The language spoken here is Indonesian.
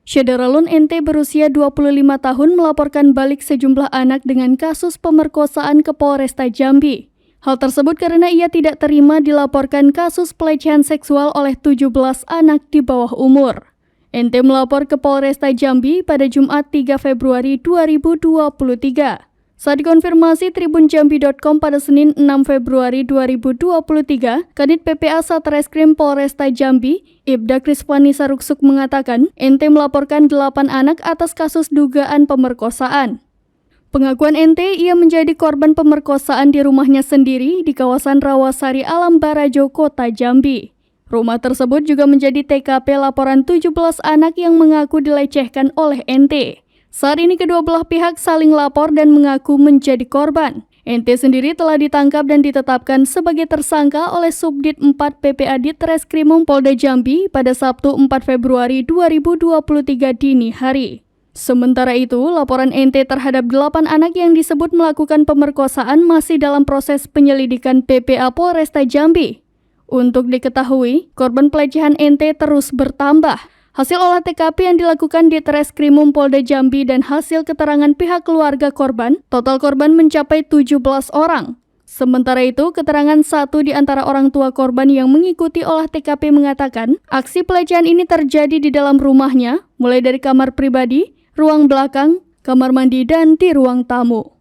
Syederalun NT berusia 25 tahun melaporkan balik sejumlah anak dengan kasus pemerkosaan ke Polresta Jambi. Hal tersebut karena ia tidak terima dilaporkan kasus pelecehan seksual oleh 17 anak di bawah umur. NT melapor ke Polresta Jambi pada Jumat 3 Februari 2023. Saat dikonfirmasi tribunjambi.com pada Senin 6 Februari 2023, Kanit PPA Satreskrim Polresta Jambi, Ibda Krisvani Saruksuk mengatakan, NT melaporkan 8 anak atas kasus dugaan pemerkosaan. Pengakuan NT, ia menjadi korban pemerkosaan di rumahnya sendiri di kawasan Rawasari Alam Barajo, Kota Jambi. Rumah tersebut juga menjadi TKP laporan 17 anak yang mengaku dilecehkan oleh NT. Saat ini kedua belah pihak saling lapor dan mengaku menjadi korban. NT sendiri telah ditangkap dan ditetapkan sebagai tersangka oleh Subdit 4 PPA Ditreskrimum Polda Jambi pada Sabtu 4 Februari 2023 dini hari. Sementara itu, laporan NT terhadap 8 anak yang disebut melakukan pemerkosaan masih dalam proses penyelidikan PPA Polresta Jambi. Untuk diketahui, korban pelecehan NT terus bertambah. Hasil olah TKP yang dilakukan di Treskrimum Polda Jambi dan hasil keterangan pihak keluarga korban, total korban mencapai 17 orang. Sementara itu, keterangan satu di antara orang tua korban yang mengikuti olah TKP mengatakan, aksi pelecehan ini terjadi di dalam rumahnya, mulai dari kamar pribadi, ruang belakang, kamar mandi, dan di ruang tamu.